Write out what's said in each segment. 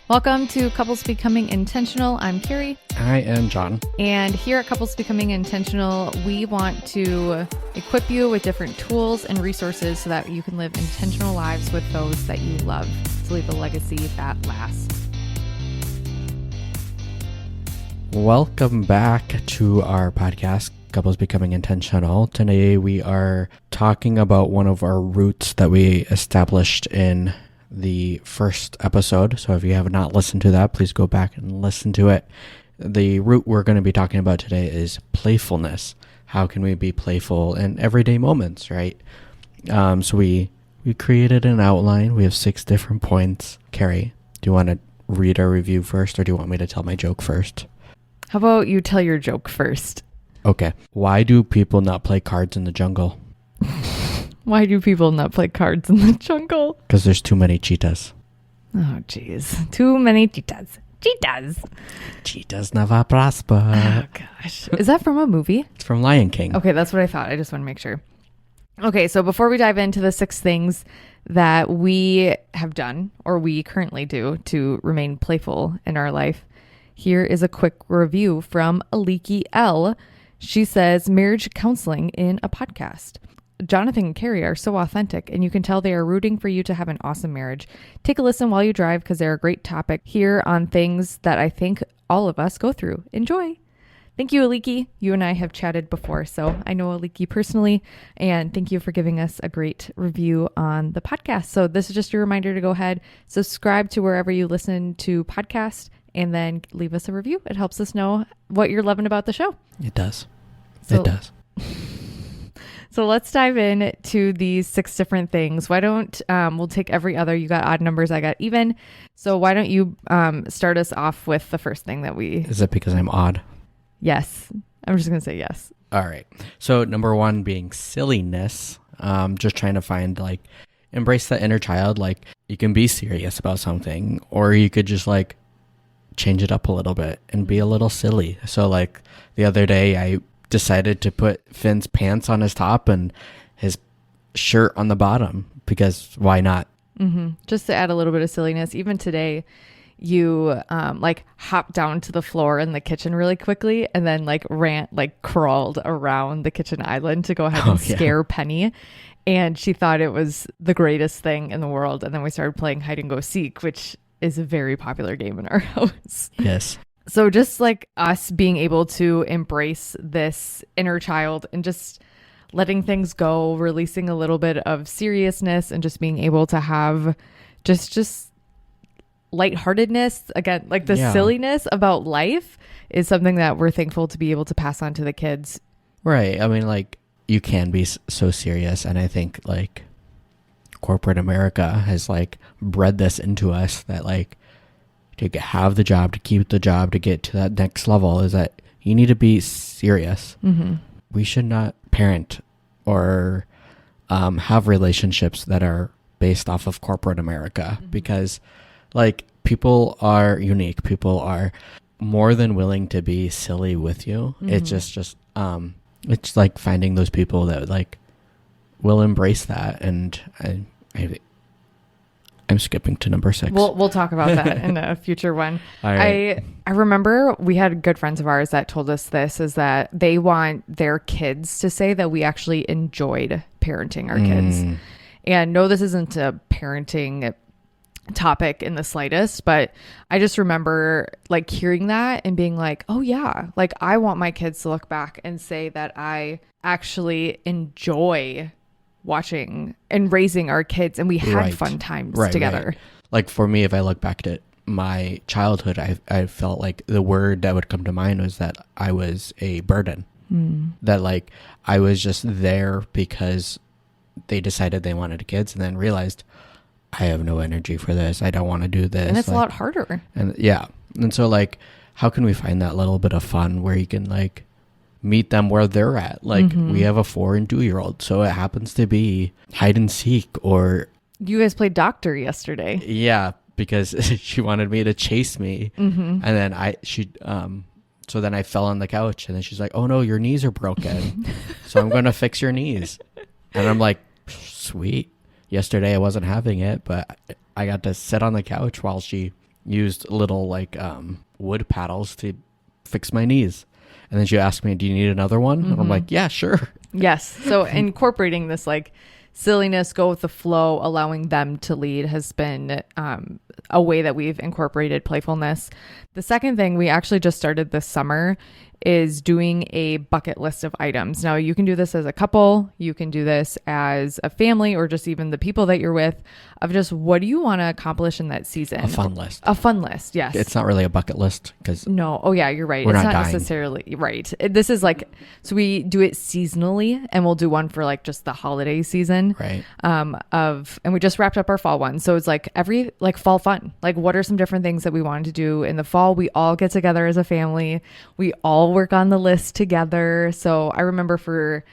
Welcome to Couples Becoming Intentional. I'm Carrie. I am John. And here at Couples Becoming Intentional, we want to equip you with different tools and resources so that you can live intentional lives with those that you love to leave a legacy that lasts. Welcome back to our podcast, Couples Becoming Intentional. Today we are talking about one of our roots that we established in the first episode. So if you have not listened to that, please go back and listen to it. The root we're going to be talking about today is playfulness. How can we be playful in everyday moments, right? So we created an outline. We have 6 different points. Carrie, do you want to read our review first, or do you want me to tell my joke first? How about you tell your joke first? Okay. Why do people not play cards in the jungle? Why do people not play cards in the jungle? Because there's too many cheetahs. Oh, jeez. Too many cheetahs. Cheetahs never prosper. Oh, gosh. Is that from a movie? It's from Lion King. Okay, that's what I thought. I just want to make sure. Okay, so before we dive into the 6 things that we have done or we currently do to remain playful in our life, here is a quick review from Aliki L. She says, marriage counseling in a podcast. Jonathan and Carrie are so authentic, and you can tell they are rooting for you to have an awesome marriage. Take a listen while you drive because they're a great topic here on things that I think all of us go through. Enjoy. Thank you, Aliki. You and I have chatted before, so I know Aliki personally, and thank you for giving us a great review on the podcast. So this is just a reminder to go ahead, subscribe to wherever you listen to podcasts, and then leave us a review. It helps us know what you're loving about the show. It does. It does. So let's dive in to these 6 different things. Why don't we'll take every other. You got odd numbers, I got even. So why don't you start us off with the first thing that we... Is it because I'm odd? Yes. I'm just going to say yes. All right. So number 1 being silliness. Just trying to find, embrace the inner child. You can be serious about something, or you could just change it up a little bit and be a little silly. So the other day I decided to put Finn's pants on his top and his shirt on the bottom because why not? Mm-hmm. Just to add a little bit of silliness. Even today, you hopped down to the floor in the kitchen really quickly and then crawled around the kitchen island to go ahead and scare Penny. And she thought it was the greatest thing in the world. And then we started playing hide and go seek, which is a very popular game in our house. Yes. So just us being able to embrace this inner child and just letting things go, releasing a little bit of seriousness and just being able to have just lightheartedness, again, silliness about life is something that we're thankful to be able to pass on to the kids. Right. I mean, you can be so serious. And I think corporate America has bred this into us that to have the job, to keep the job, to get to that next level is that you need to be serious. Mm-hmm. We should not parent or have relationships that are based off of corporate America because people are unique. People are more than willing to be silly with you. Mm-hmm. It's just it's finding those people that will embrace that. And I'm skipping to number 6. We'll talk about that in a future one. All right. I remember we had good friends of ours that told us this, is that they want their kids to say that we actually enjoyed parenting our kids. And no, this isn't a parenting topic in the slightest, but I just remember hearing that and being oh yeah, I want my kids to look back and say that I actually enjoy watching and raising our kids, and we had fun times together. Right. For me, if I look back at my childhood, I felt the word that would come to mind was that I was a burden. That I was just there because they decided they wanted kids and then realized I have no energy for this. I don't want to do this. And it's a lot harder. And yeah. And so how can we find that little bit of fun where you can meet them where they're at? We have a 4 and 2-year-old, so it happens to be hide and seek. Or you guys played doctor yesterday. Yeah, because she wanted me to chase me. And then so then I fell on the couch, and then she's like, oh no, your knees are broken. So I'm going to fix your knees. And I'm like, sweet. Yesterday I wasn't having it, but I got to sit on the couch while she used little like wood paddles to fix my knees. And then she asked me, do you need another one? And I'm like, yeah, sure. Yes. So incorporating this like silliness, go with the flow, allowing them to lead has been a way that we've incorporated playfulness. The second thing we actually just started this summer is doing a bucket list of items. Now, you can do this as a couple, you can do this as a family, or just even the people that you're with, of just what do you want to accomplish in that season? A fun list. A fun list, yes. It's not really a bucket list because no. Oh yeah, you're right. We're It's not not dying. necessarily right. This is like, so we do it seasonally, and we'll do one for like just the holiday season. Right. And we just wrapped up our fall one. So it's like every like fall fun. Like, what are some different things that we wanted to do in the fall? We all get together as a family. We all work on the list together. So I remember for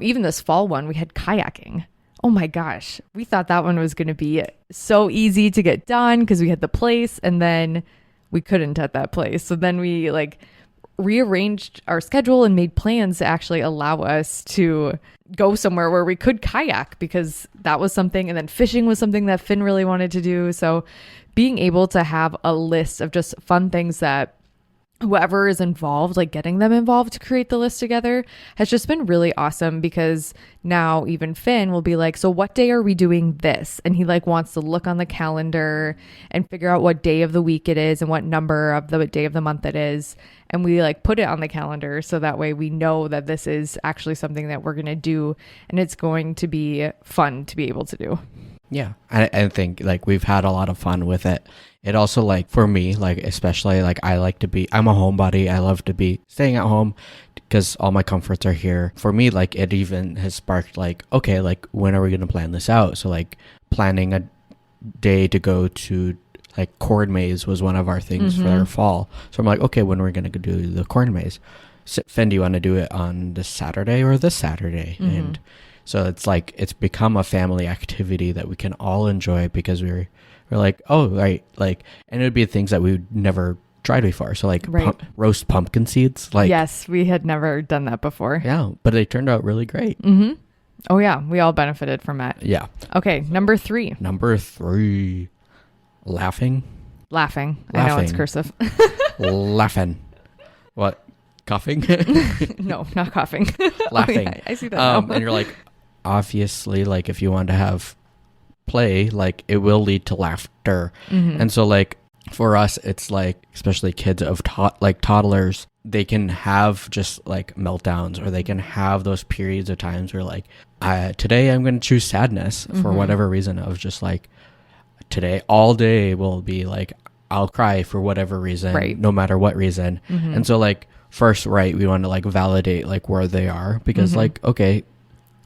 even this fall one, we had kayaking. Oh my gosh. We thought that one was going to be so easy to get done because we had the place, and then we couldn't at that place. So then we like rearranged our schedule and made plans to actually allow us to go somewhere where we could kayak, because that was something. And then fishing was something that Finn really wanted to do. So being able to have a list of just fun things that whoever is involved, like getting them involved to create the list together, has just been really awesome, because now even Finn will be like, so what day are we doing this? And he like wants to look on the calendar and figure out what day of the week it is and what number of the day of the month it is. And we like put it on the calendar so that way we know that this is actually something that we're going to do, and it's going to be fun to be able to do. Yeah. I think like we've had a lot of fun with it. It also, like, for me, like, especially, like, I'm a homebody. I love to be staying at home because all my comforts are here. For me, like, it even has sparked, like, okay, like, when are we going to plan this out? So, like, planning a day to go to, like, corn maze was one of our things for our fall. So I'm like, okay, when are we going to do the corn maze? So, Finn, do you want to do it on this Saturday or this Saturday? And so it's like, it's become a family activity that we can all enjoy because we're like, oh, right. Like, and it would be things that we would never tried before. So like roast pumpkin seeds. Like, yes, we had never done that before. Yeah. But they turned out really great. Oh yeah. We all benefited from that. Yeah. Okay. Number 3. Laughing. I know it's cursive. Laughing. What? Coughing? No, not coughing. Laughing. Oh, yeah, I see that now. And you're like, obviously, like, if you want to have play, like, it will lead to laughter. And so, like, for us, it's like, especially kids of toddlers, they can have just like meltdowns, or they can have those periods of times where like, today I'm going to choose sadness for whatever reason, of just like, today all day will be like, I'll cry for whatever reason, no matter what reason. And so like, first, we want to like validate like where they are, because like, okay,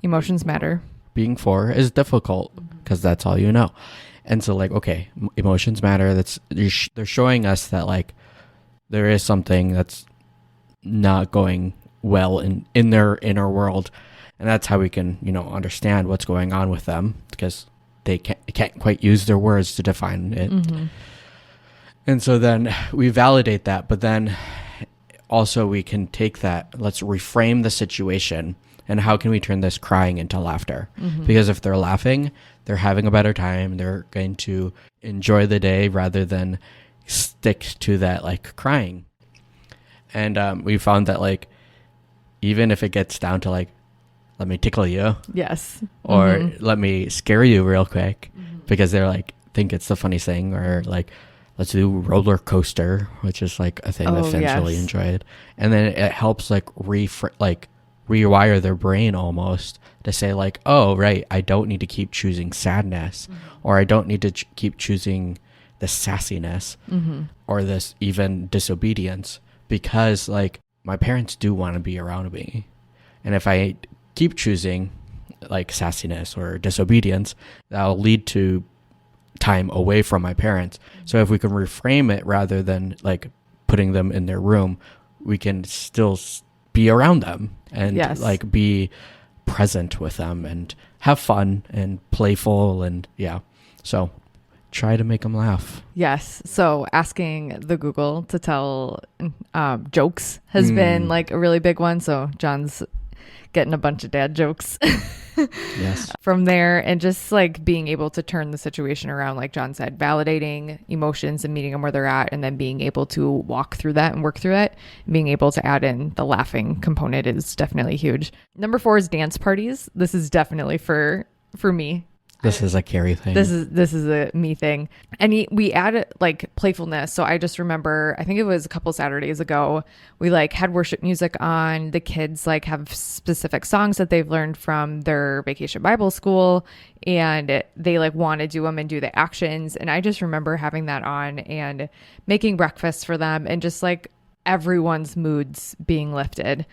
emotions matter. Being 4 is difficult because that's all you know. And so like, okay, emotions matter. They're showing us that like there is something that's not going well in their inner world. And that's how we can, understand what's going on with them, because they can't quite use their words to define it. And so then we validate that, but then also we can take that, let's reframe the situation. And how can we turn this crying into laughter? Because if they're laughing, they're having a better time. They're going to enjoy the day rather than stick to that like crying. And we found that like, even if it gets down to like, let me tickle you. Yes. Or let me scare you real quick, because they're like, think it's the funniest thing. Or like, let's do roller coaster, which is like a thing that Finn really enjoyed. And then it helps like rewire their brain almost to say like, oh, right, I don't need to keep choosing sadness, or I don't need to keep choosing the sassiness or this even disobedience, because like my parents do want to be around me. And if I keep choosing like sassiness or disobedience, that'll lead to time away from my parents. So if we can reframe it, rather than like putting them in their room, we can still be around them and like be present with them and have fun and playful. And so try to make them laugh. Yes. So asking the Google to tell jokes has been like a really big one. So John's getting a bunch of dad jokes Yes. from there, and just like being able to turn the situation around, like John said, validating emotions and meeting them where they're at, and then being able to walk through that and work through it. Being able to add in the laughing component is definitely huge. Number 4 is dance parties. This is definitely for me. This is a Carrie thing. This is a me thing. And we added like playfulness. So I just remember, I think it was a couple Saturdays ago, we like had worship music on. The kids like have specific songs that they've learned from their vacation Bible school, and they like want to do them and do the actions. And I just remember having that on and making breakfast for them, and just like everyone's moods being lifted.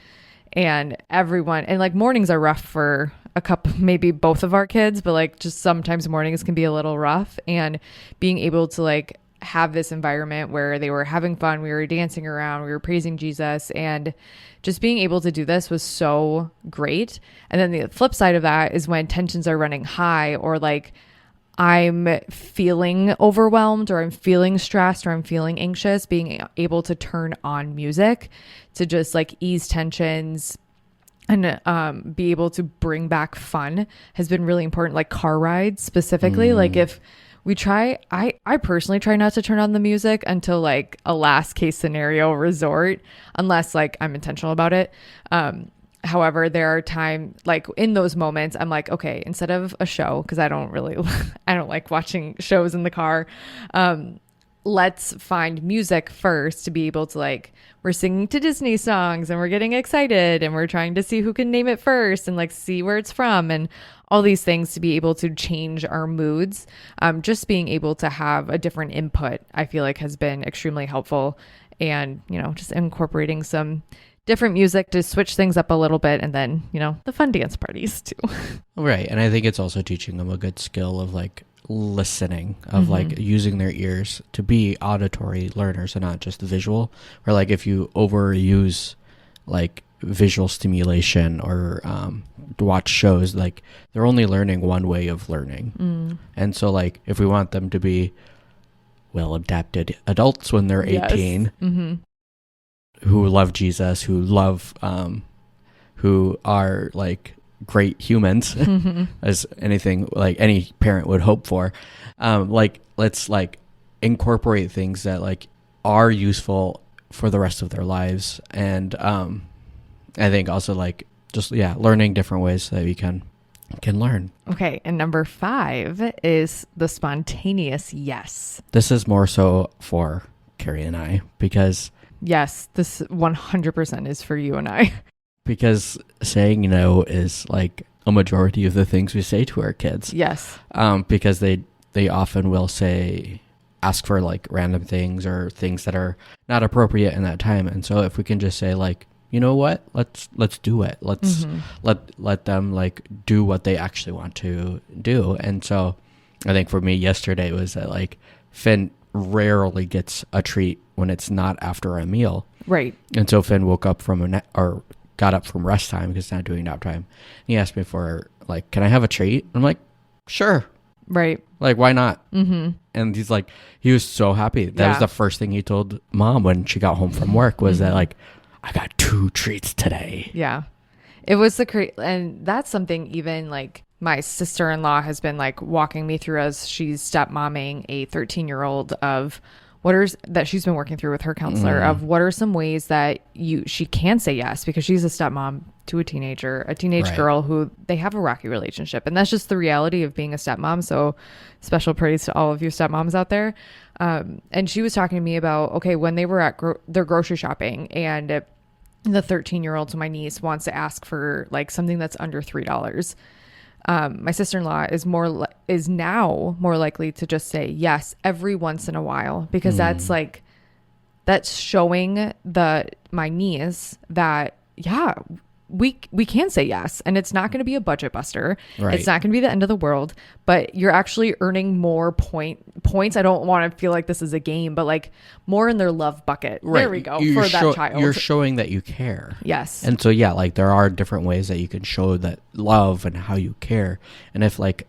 And everyone, and like mornings are rough for a couple, maybe both of our kids, but like just sometimes mornings can be a little rough. And being able to like have this environment where they were having fun, we were dancing around, we were praising Jesus, and just being able to do this was so great. And then the flip side of that is when tensions are running high, or like I'm feeling overwhelmed, or I'm feeling stressed, or I'm feeling anxious, being able to turn on music to just like ease tensions and be able to bring back fun has been really important. Like car rides specifically, like if we try, I personally try not to turn on the music until like a last case scenario resort, unless like I'm intentional about it. However, there are times like in those moments, I'm like, okay, instead of a show, because I don't like watching shows in the car. Let's find music first to be able to like, we're singing to Disney songs and we're getting excited and we're trying to see who can name it first and like see where it's from and all these things to be able to change our moods. Just being able to have a different input, I feel like has been extremely helpful, and, you know, just incorporating some different music to switch things up a little bit, and then, you know, the fun dance parties too. Right. And I think it's also teaching them a good skill of like listening, of like using their ears to be auditory learners and not just visual. Or like if you overuse like visual stimulation or to watch shows, like they're only learning one way of learning. And so like if we want them to be well adapted adults when they're 18, who love Jesus, who love who are like great humans, as anything like any parent would hope for, like let's like incorporate things that like are useful for the rest of their lives. And I think also like just learning different ways that we can learn. Okay, and number 5 is the spontaneous yes. This is more so for Carrie and I, because yes, this 100% is for you and I. Because saying no is like a majority of the things we say to our kids. Yes. Because they often will ask for like random things or things that are not appropriate in that time. And so if we can just say like, you know what, let's do it. Let's let them like do what they actually want to do. And so I think for me yesterday was that like Finn rarely gets a treat when it's not after a meal. Right. And so Finn woke up from got up from rest time because it's not doing nap time. And he asked me for like, can I have a treat? I'm like, sure. Right. Like, why not? And he's like, he was so happy. That was the first thing he told mom when she got home from work was that like, I got 2 treats today. Yeah. It was and that's something even like my sister-in-law has been like walking me through as she's stepmomming a 13-year-old of that she's been working through with her counselor of what are some ways that she can say yes, because she's a stepmom to a teenage girl who they have a rocky relationship, and that's just the reality of being a stepmom. So special praise to all of you stepmoms out there. And she was talking to me about, okay, when they were at their grocery shopping, and the 13-year-old, so my niece, wants to ask for like something that's under $3. My sister-in-law is now more likely to just say yes every once in a while, because that's showing my niece that we can say yes, and it's not going to be a budget buster. Right. It's not going to be the end of the world, but you're actually earning more points. I don't want to feel like this is a game, but like more in their love bucket. Right. There we go. For that child. You're showing that you care. Yes. And so, like there are different ways that you can show that love and how you care. And if like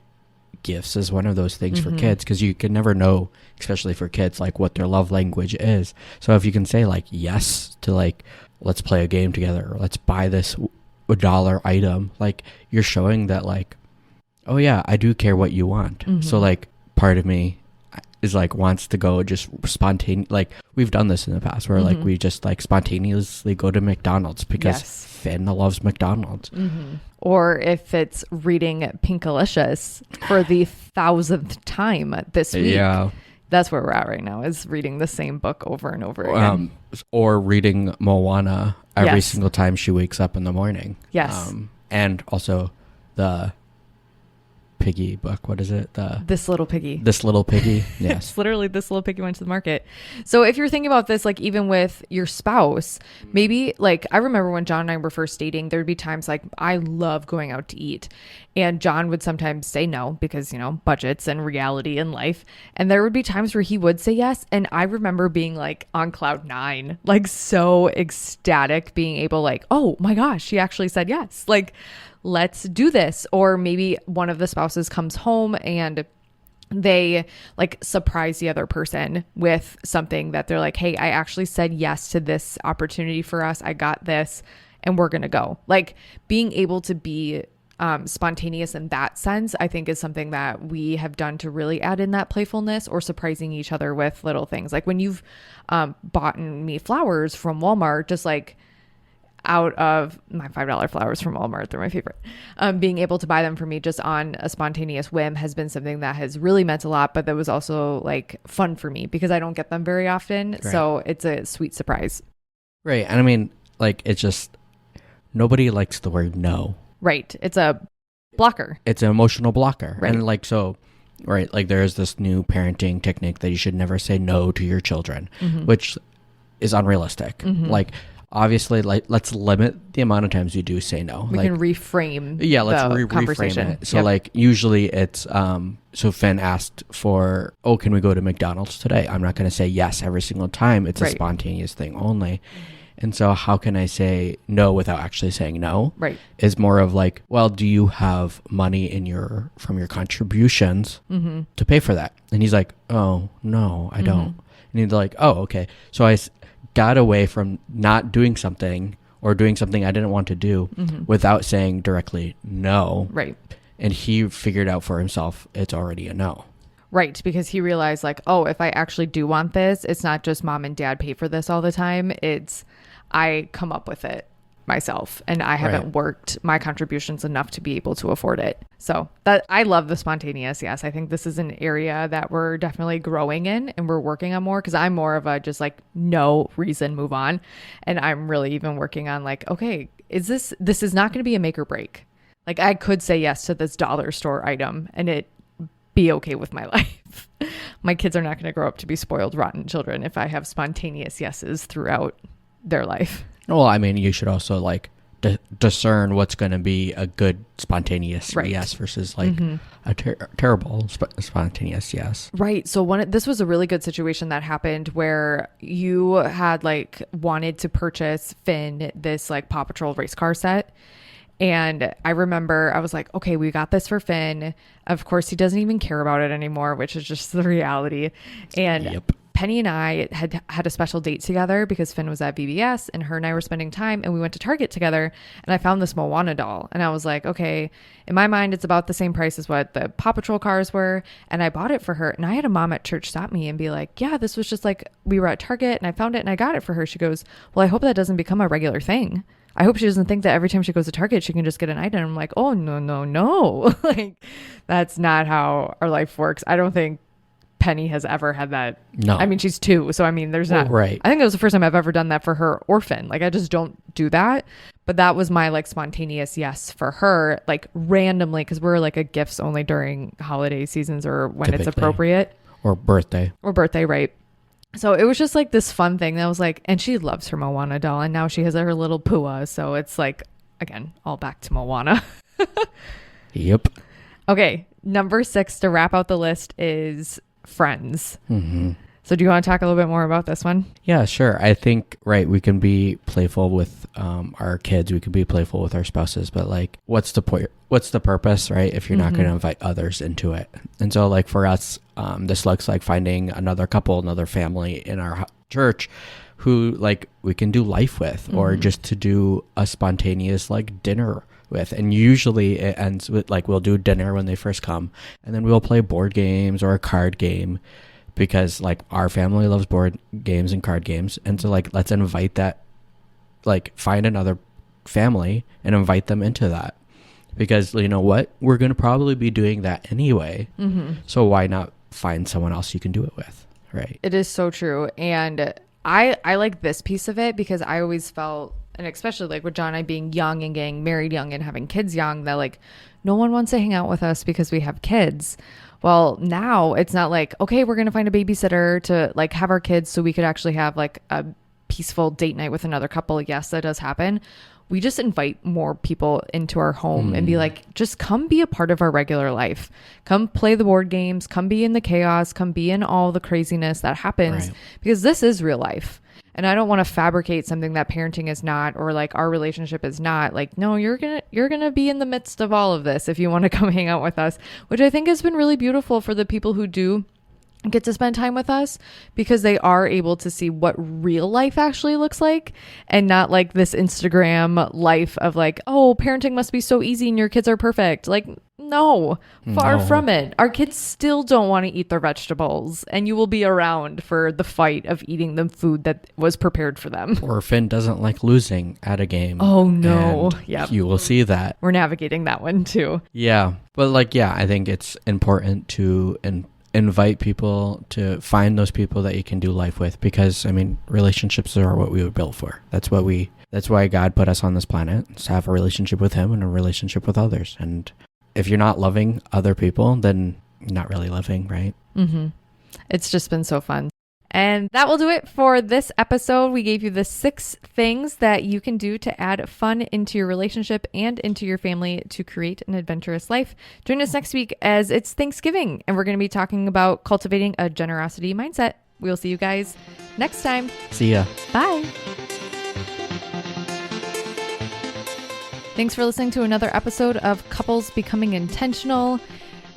gifts is one of those things for kids, because you can never know, especially for kids, like what their love language is. So if you can say like yes to like, let's play a game together, or let's buy this a dollar item, like you're showing that like, oh yeah, I do care what you want. Mm-hmm. So like part of me is like wants to go just spontaneous, like we've done this in the past where like we just like spontaneously go to McDonald's because Finn loves McDonald's. Or if it's reading Pinkalicious for the 1,000th time this week. Yeah. That's where we're at right now, is reading the same book over and over again. Or reading Moana every single time she wakes up in the morning. Yes. And also the piggy book. What is it? This Little Piggy. This Little Piggy. Yes. It's literally This Little Piggy went to the market. So if you're thinking about this, like even with your spouse, maybe like I remember when John and I were first dating, there'd be times like I love going out to eat. And John would sometimes say no because, you know, budgets and reality in life. And there would be times where he would say yes. And I remember being like on cloud 9, like so ecstatic, being able like, oh my gosh, she actually said yes. Like, let's do this. Or maybe one of the spouses comes home and they like surprise the other person with something that they're like, hey, I actually said yes to this opportunity for us. I got this and we're going to go. Like being able to be spontaneous in that sense, I think is something that we have done to really add in that playfulness, or surprising each other with little things. Like when you've bought me flowers from Walmart, just like out of my $5 flowers from Walmart, they're my favorite. Being able to buy them for me just on a spontaneous whim has been something that has really meant a lot, but that was also like fun for me because I don't get them very often. Right. So it's a sweet surprise. Right. And I mean, like, it's just, nobody likes the word no. Right. It's a blocker. It's an emotional blocker. Right. And like, so, right, like there's this new parenting technique that you should never say no to your children, which is unrealistic. Like, obviously, like, let's limit the amount of times you do say no. We like, can reframe let's the reframe conversation. it. So like usually it's so Finn asked for, oh, can we go to McDonald's today? I'm not going to say yes every single time. It's a spontaneous thing only. And so how can I say no without actually saying no? Right. Is more of like, well, do you have money from your contributions to pay for that? And he's like, oh, no, I don't. And he's like, oh, okay. So I got away from not doing something or doing something I didn't want to do without saying directly no. Right. And he figured out for himself it's already a no. Right. Because he realized like, oh, if I actually do want this, it's not just mom and dad pay for this all the time. It's I come up with it myself, and I haven't worked my contributions enough to be able to afford it. So that I love the spontaneous. Yes. I think this is an area that we're definitely growing in and we're working on more, because I'm more of a just like no reason, move on. And I'm really even working on like, okay, this is not going to be a make or break. Like I could say yes to this dollar store item and it be okay with my life. My kids are not going to grow up to be spoiled, rotten children if I have spontaneous yeses throughout their life. Well, I mean, you should also like discern what's going to be a good spontaneous yes versus like a terrible spontaneous yes. Right. So this was a really good situation that happened where you had like wanted to purchase Finn this like Paw Patrol race car set. And I remember I was like, okay, we got this for Finn. Of course, he doesn't even care about it anymore, which is just the reality. And Penny and I had a special date together because Finn was at VBS and her and I were spending time, and we went to Target together, and I found this Moana doll, and I was like, okay, in my mind, it's about the same price as what the Paw Patrol cars were. And I bought it for her. And I had a mom at church stop me and be like, yeah, this was just like, we were at Target and I found it and I got it for her. She goes, well, I hope that doesn't become a regular thing. I hope she doesn't think that every time she goes to Target, she can just get an item. I'm like, oh, no. Like, that's not how our life works. I don't think Penny has ever had that. No. I mean, she's 2. So, I mean, there's not. Right. I think that was the first time I've ever done that for her orphan. Like, I just don't do that. But that was my, like, spontaneous yes for her, like, randomly, because we're, like, a gifts only during holiday seasons or when typically. It's appropriate. Or birthday, right. So it was just like this fun thing that was like, and she loves her Moana doll, and now she has her little Pua. So it's like, again, all back to Moana. Yep. Okay. Number 6 to wrap out the list is friends. So do you want to talk a little bit more about this one? Yeah, sure. I think, we can be playful with our kids. We can be playful with our spouses, but like, what's the point? What's the purpose, right? If you're not going to invite others into it. And so like for us, this looks like finding another couple, another family in our church who like we can do life with, or just to do a spontaneous like dinner with. And usually it ends with like we'll do dinner when they first come, and then we'll play board games or a card game, because like our family loves board games and card games. And so like let's invite that, like find another family and invite them into that, because you know what, we're going to probably be doing that anyway. So why not find someone else you can do it with, right? It is so true. And I like this piece of it, because I always felt, and especially like with John and I being young and getting married young and having kids young, that like no one wants to hang out with us because we have kids. Well, now it's not like, okay, we're going to find a babysitter to like have our kids so we could actually have like a peaceful date night with another couple. Yes, that does happen. We just invite more people into our home and be like, just come be a part of our regular life. Come play the board games, come be in the chaos, come be in all the craziness that happens, because this is real life. And I don't want to fabricate something that parenting is not, or like our relationship is not. Like, no, you're going to be in the midst of all of this if you want to come hang out with us, which I think has been really beautiful for the people who do get to spend time with us, because they are able to see what real life actually looks like, and not like this Instagram life of like, oh, parenting must be so easy and your kids are perfect. Like, no, far from it. Our kids still don't want to eat their vegetables, and you will be around for the fight of eating the food that was prepared for them. Or Finn doesn't like losing at a game. Oh no. Yeah. You will see that. We're navigating that one too. Yeah. But like, yeah, I think it's important to invite people, to find those people that you can do life with, because I mean, relationships are what we were built for. That's why God put us on this planet, is to have a relationship with him and a relationship with others. And if you're not loving other people, then you're not really living, right? It's just been so fun. And that will do it for this episode. We gave you the 6 things that you can do to add fun into your relationship and into your family to create an adventurous life. Join us next week as it's Thanksgiving, and we're going to be talking about cultivating a generosity mindset. We'll see you guys next time. See ya. Bye. Thanks for listening to another episode of Couples Becoming Intentional.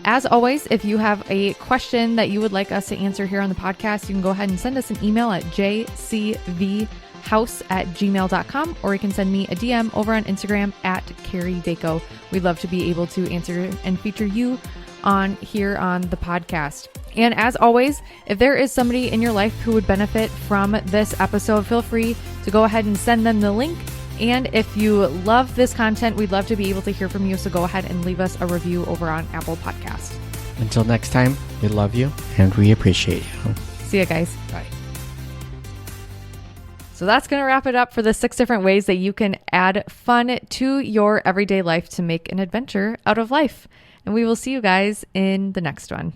As always, if you have a question that you would like us to answer here on the podcast, you can go ahead and send us an email at jcvhouse@gmail.com, or you can send me a DM over on Instagram at Carrie Vaco. We'd love to be able to answer and feature you on here on the podcast. And as always, if there is somebody in your life who would benefit from this episode, feel free to go ahead and send them the link. And if you love this content, we'd love to be able to hear from you. So go ahead and leave us a review over on Apple Podcast. Until next time, we love you and we appreciate you. See ya, guys. Bye. So that's going to wrap it up for the 6 different ways that you can add fun to your everyday life to make an adventure out of life. And we will see you guys in the next one.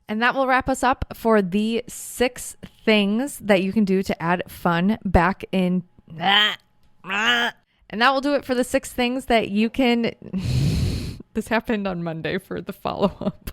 And that will wrap us up for the 6 things that you can do to add fun back in... And that will do it for the 6 things that you can... This happened on Monday for the follow-up.